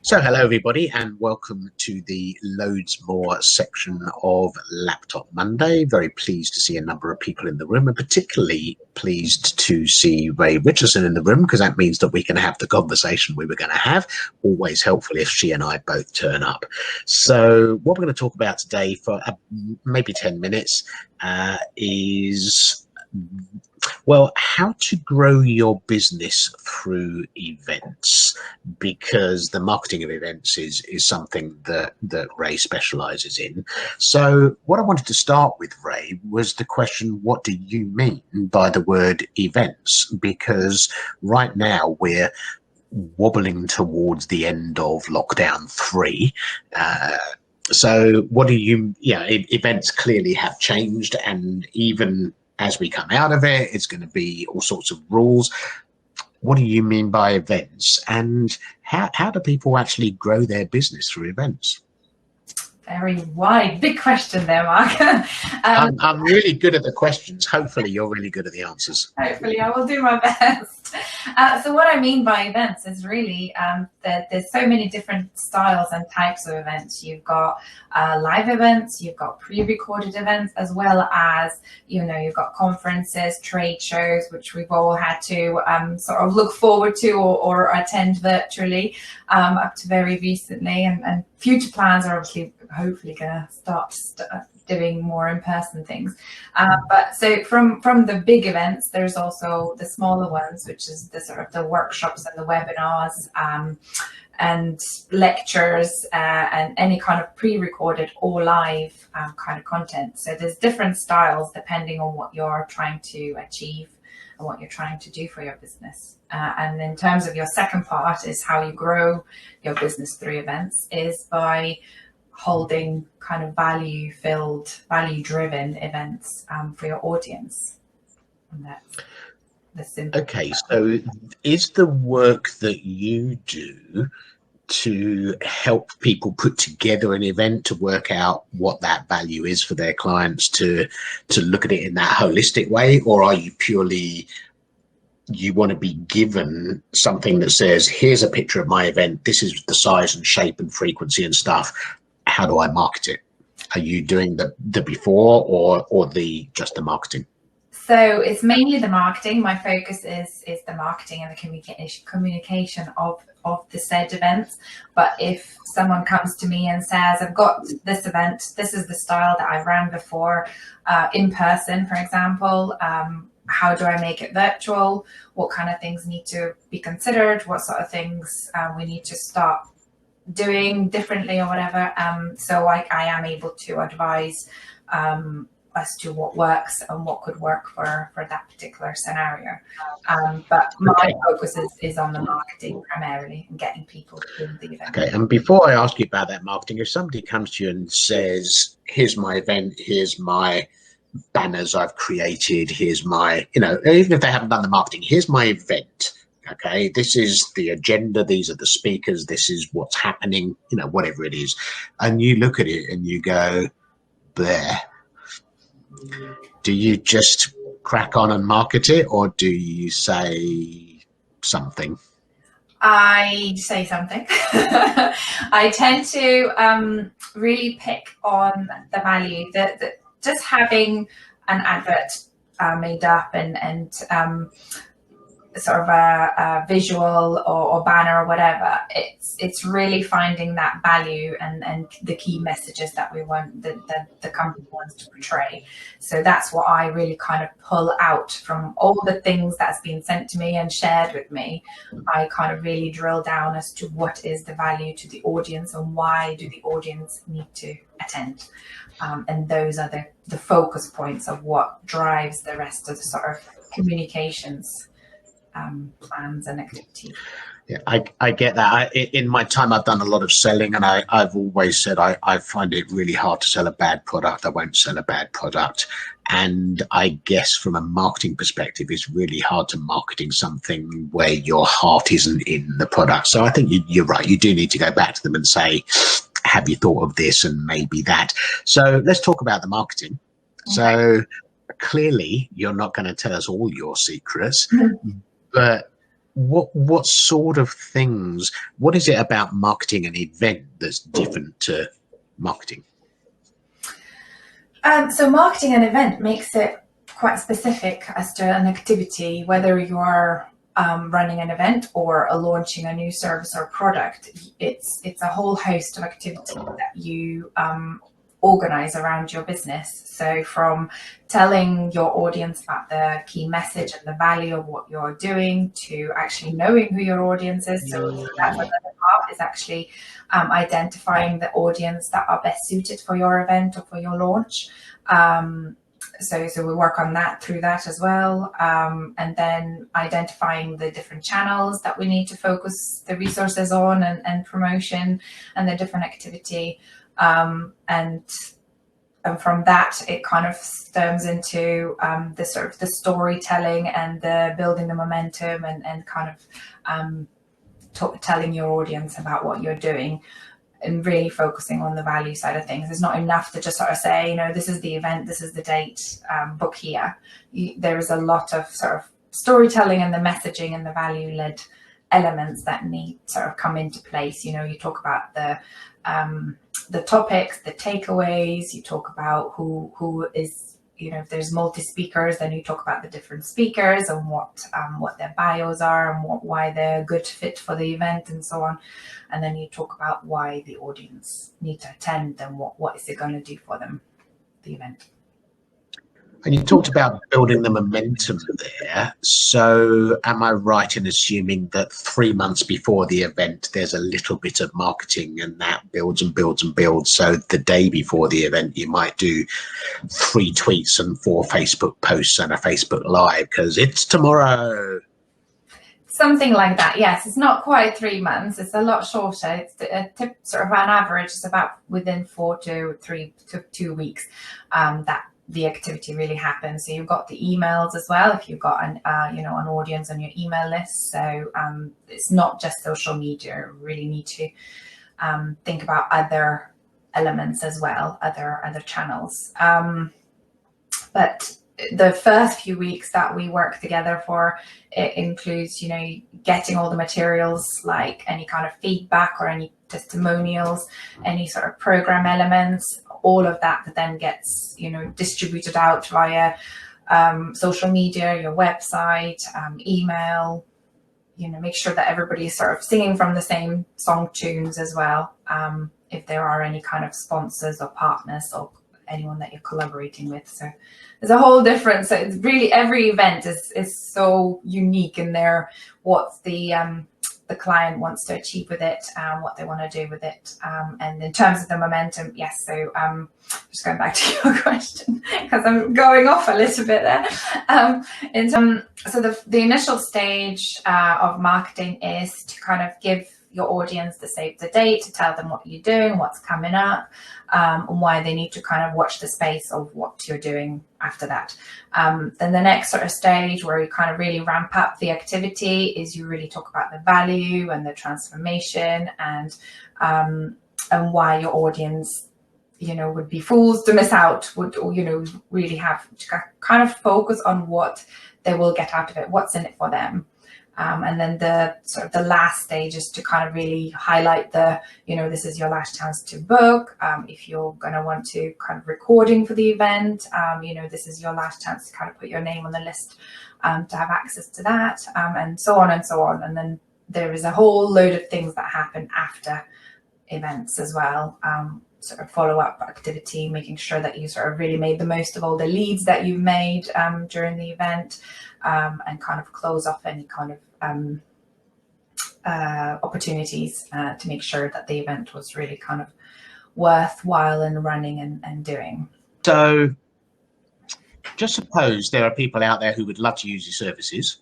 So hello everybody and welcome to the Loads More section of Laptop Monday. Very pleased to see a number of people in the room and particularly pleased to see Rai Richardson in the room because that means that we can have the conversation we were going to have. Always helpful if she and I both turn up. So what we're going to talk about today for maybe 10 minutes is how to grow your business through events, because the marketing of events is something that Rai specializes in. So what I wanted to start with, Rai, was the question, what do you mean by the word events? Because right now we're wobbling towards the end of lockdown 3. So what do you, events clearly have changed, and even as we come out of it, it's going to be all sorts of rules. What do you mean by events, and how do people actually grow their business through events? Very wide, big question there, Mark. I'm really good at the questions. Hopefully you're really good at the answers. Hopefully I will do my best. So what I mean by events is really that there's so many different styles and types of events. You've got live events, you've got pre-recorded events, as well as, you've got conferences, trade shows, which we've all had to sort of look forward to or attend virtually up to very recently. And future plans are obviously hopefully going to start doing more in-person things. But so from the big events, there's also the smaller ones, which is the sort of the workshops and the webinars and lectures and any kind of pre-recorded or live kind of content. So there's different styles depending on what you're trying to achieve and what you're trying to do for your business. And in terms of your second part is how you grow your business through events is by holding kind of value-filled, value-driven events for your audience. And that's the simple. Okay, so is the work that you do to help people put together an event to work out what that value is for their clients, to look at it in that holistic way, or are you purely, you want to be given something that says, here's a picture of my event, this is the size and shape and frequency and stuff, how do I market it? Are you doing the before or just the marketing? So it's mainly the marketing. My focus is the marketing and the communication of the said events. But if someone comes to me and says, I've got this event, this is the style that I ran before in person, for example, how do I make it virtual? What kind of things need to be considered? What sort of things we need to start doing differently or whatever. So I am able to advise as to what works and what could work for that particular scenario. But my focus is on the marketing primarily and getting people to the event. Okay, and before I ask you about that marketing, if somebody comes to you and says, here's my event, here's my banners I've created, here's my, even if they haven't done the marketing, here's my event. Okay, this is the agenda, these are the speakers, this is what's happening, whatever it is. And you look at it and you go, there. Do you just crack on and market it, or do you say something? I say something. I tend to really pick on the value that just having an advert made up and sort of a visual or banner or whatever, it's really finding that value and the key messages that we want, the company wants to portray. So that's what I really kind of pull out from all the things that's been sent to me and shared with me. I kind of really drill down as to what is the value to the audience and why do the audience need to attend. And those are the focus points of what drives the rest of the sort of communications plans and activities. Yeah, I get that. In my time, I've done a lot of selling, and I've always said I find it really hard to sell a bad product. I won't sell a bad product. And I guess from a marketing perspective, it's really hard to marketing something where your heart isn't in the product. So I think you're right. You do need to go back to them and say, have you thought of this and maybe that? So let's talk about the marketing. Okay. So clearly, you're not going to tell us all your secrets, but what sort of things? What is it about marketing an event that's different to marketing? So marketing an event makes it quite specific as to an activity, whether you're running an event or launching a new service or product. It's a whole host of activities that you organize around your business. So from telling your audience about the key message and the value of what you're doing to actually knowing who your audience is. So that's another part, is actually identifying the audience that are best suited for your event or for your launch. So we work on that through that as well. And then identifying the different channels that we need to focus the resources on and promotion and the different activity. And from that, it kind of stems into the sort of the storytelling and the building the momentum and kind of telling your audience about what you're doing and really focusing on the value side of things. It's not enough to just sort of say, this is the event, this is the date, book here. There is a lot of sort of storytelling and the messaging and the value-led elements that need sort of come into place. You talk about the topics, the takeaways, you talk about who is, if there's multi-speakers, then you talk about the different speakers and what their bios are and why they're a good fit for the event and so on. And then you talk about why the audience need to attend and what is it going to do for them, the event. And you talked about building the momentum there. So am I right in assuming that 3 months before the event, there's a little bit of marketing and that builds and builds and builds? So the day before the event, you might do 3 tweets and 4 Facebook posts and a Facebook Live because it's tomorrow. Something like that, yes. It's not quite 3 months. It's a lot shorter. It's a tip, sort of on average, it's about within 4 to 2 weeks that the activity really happens. So you've got the emails as well, if you've got an audience on your email list. So it's not just social media. You really need to think about other elements as well, other channels. But the first few weeks that we work together for, it includes, getting all the materials, like any kind of feedback or any testimonials, any sort of program elements, all of that then gets, distributed out via social media, your website, email, make sure that everybody is sort of singing from the same song tunes as well. If there are any kind of sponsors or partners or anyone that you're collaborating with. So there's a whole different, so it's really, every event is so unique in there, what the client wants to achieve with it, what they want to do with it. And in terms of the momentum, yes, so just going back to your question, because I'm going off a little bit there. So the initial stage of marketing is to kind of give your audience the save the date, to tell them what you're doing, what's coming up, and why they need to kind of watch the space of what you're doing after that. Then the next sort of stage where you kind of really ramp up the activity is you really talk about the value and the transformation and why your audience, would be fools to miss out, would, really have to kind of focus on what they will get out of it, what's in it for them. And then the sort of the last stage is to kind of really highlight the, this is your last chance to book. If you're going to want to kind of recording for the event, this is your last chance to kind of put your name on the list to have access to that, and so on and so on. And then there is a whole load of things that happen after events as well. Sort of follow-up activity, making sure that you sort of really made the most of all the leads that you've made during the event, and kind of close off any kind of opportunities to make sure that the event was really kind of worthwhile and running and doing. So just suppose there are people out there who would love to use your services.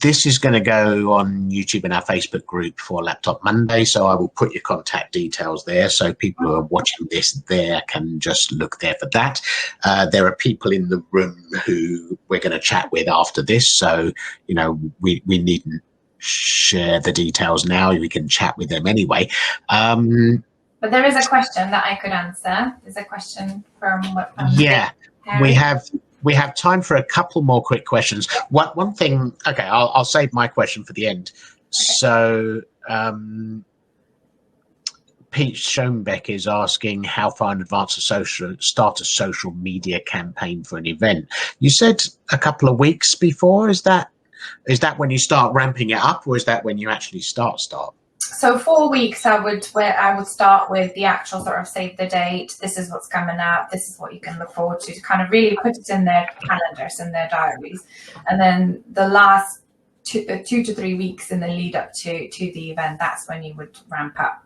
This is going to go on YouTube and our Facebook group for Laptop Monday, so I will put your contact details there so people who are watching this there can just look there for that. There are people in the room who we're going to chat with after this, so we needn't share the details now. We can chat with them anyway. But there is a question that I could answer. There's a question from yeah, Harry. we have We have time for a couple more quick questions. One thing, okay, I'll save my question for the end. So Pete Schoenbeck is asking how far in advance start a social media campaign for an event. You said a couple of weeks before. Is that when you start ramping it up, or is that when you actually start? So 4 weeks, I would start with the actual sort of save the date. This is what's coming up. This is what you can look forward to kind of really put it in their calendars, in their diaries. And then the last 2 to 3 weeks in the lead up to the event, that's when you would ramp up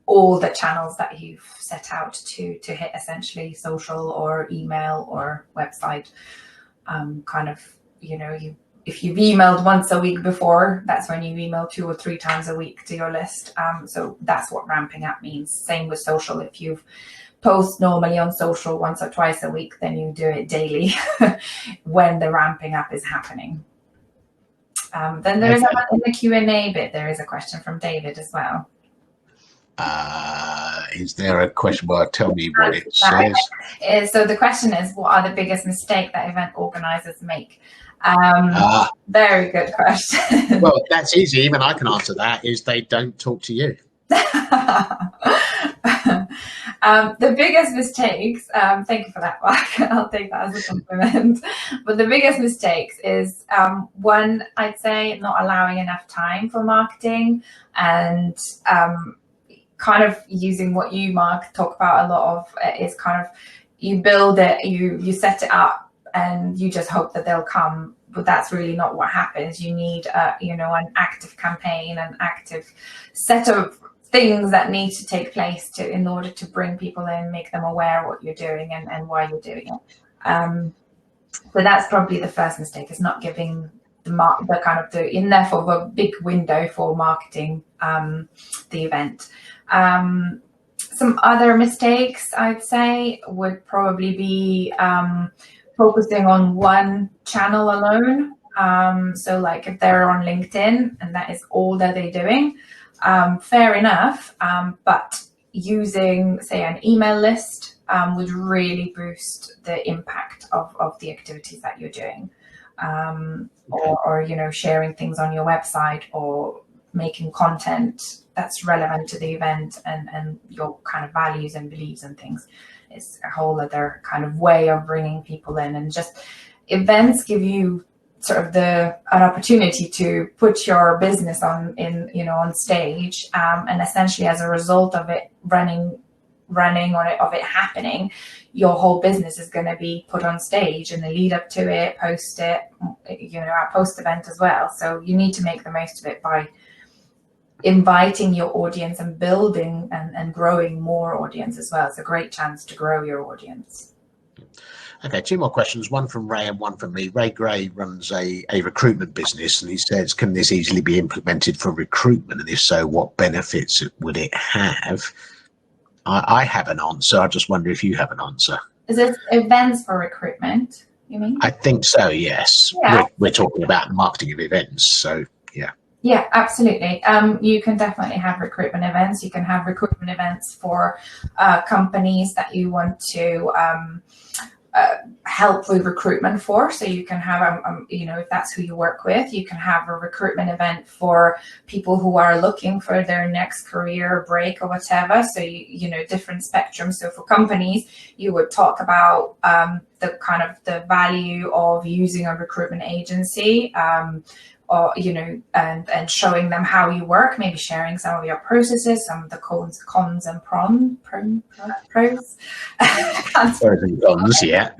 all the channels that you've set out to hit, essentially social or email or website. Kind of, if you've emailed once a week before, that's when you email 2 or 3 times a week to your list. So that's what ramping up means. Same with social. If you've post normally on social once or twice a week, then you do it daily when the ramping up is happening. Then there is in the Q&A bit, there is a question from David as well. Is there a question? Well, tell me what it says. So the question is, what are the biggest mistake that event organizers make? Very good question. Well, that's easy. Even I can answer that. Is they don't talk to you. The biggest mistakes, thank you for that, Mark. I'll take that as a compliment. But the biggest mistakes is, one, I'd say not allowing enough time for marketing, and kind of using what you, Mark, talk about a lot of is kind of, you build it, you set it up, and you just hope that they'll come. But that's really not what happens. You need an active campaign, an active set of things that need to take place in order to bring people in, make them aware of what you're doing and why you're doing it. So that's probably the first mistake, is not giving enough of a big window for marketing the event. Some other mistakes I'd say would probably be focusing on one channel alone. So like if they're on LinkedIn and that is all that they're doing, fair enough. But using, say, an email list would really boost the impact of the activities that you're doing. Or sharing things on your website, or making content that's relevant to the event and your kind of values and beliefs and things. It's a whole other kind of way of bringing people in. And just events give you sort of an opportunity to put your business on stage, and essentially as a result of it of it happening, your whole business is going to be put on stage in the lead up to it, post event as well. So you need to make the most of it by inviting your audience and building and growing more audience as well. It's a great chance to grow your audience. Okay, 2 more questions, one from Ray and one from me. Ray Gray runs a recruitment business, and he says, can this easily be implemented for recruitment? And if so, what benefits would it have? I have an answer. I just wonder if you have an answer. Is it events for recruitment, you mean? I think so, yes. Yeah. We're talking about marketing of events, so yeah. Yeah, absolutely. You can definitely have recruitment events. You can have recruitment events for companies that you want to help with recruitment for. So you can have, if that's who you work with, you can have a recruitment event for people who are looking for their next career break or whatever. So, different spectrums. So for companies, you would talk about the kind of the value of using a recruitment agency, or and showing them how you work, maybe sharing some of your processes, some of the cons and pros. Pros and cons, yeah.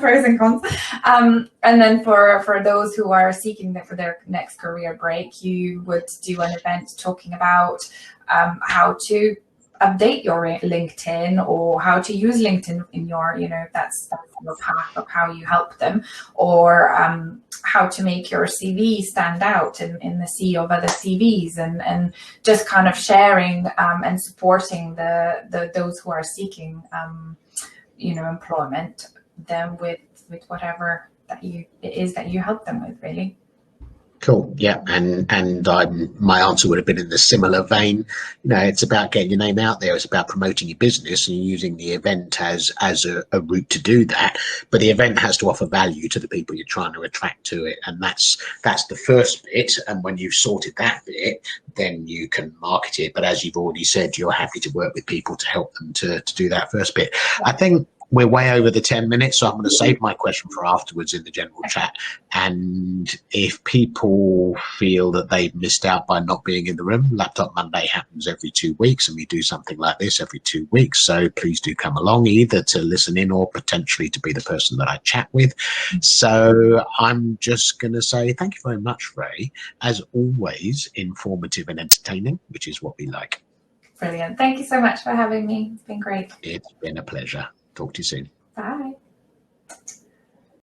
Pros and cons. And then for those who are seeking for their next career break, you would do an event talking about how to update your LinkedIn, or how to use LinkedIn in your, that's your path of how you help them, or how to make your CV stand out in the sea of other CVs, and just kind of sharing and supporting those who are seeking employment, them with whatever it is that you help them with, really. Cool. Yeah. And my answer would have been in the similar vein. You know, it's about getting your name out there. It's about promoting your business and using the event as a route to do that. But the event has to offer value to the people you're trying to attract to it. And that's the first bit. And when you've sorted that bit, then you can market it. But as you've already said, you're happy to work with people to help them to do that first bit. I think we're way over the 10 minutes, so I'm going to save my question for afterwards in the general chat. And if people feel that they've missed out by not being in the room, Laptop Monday happens every 2 weeks, and we do something like this every 2 weeks. So please do come along, either to listen in or potentially to be the person that I chat with. So I'm just going to say thank you very much, Ray. As always, informative and entertaining, which is what we like. Brilliant. Thank you so much for having me. It's been great. It's been a pleasure. Talk to you soon. Bye.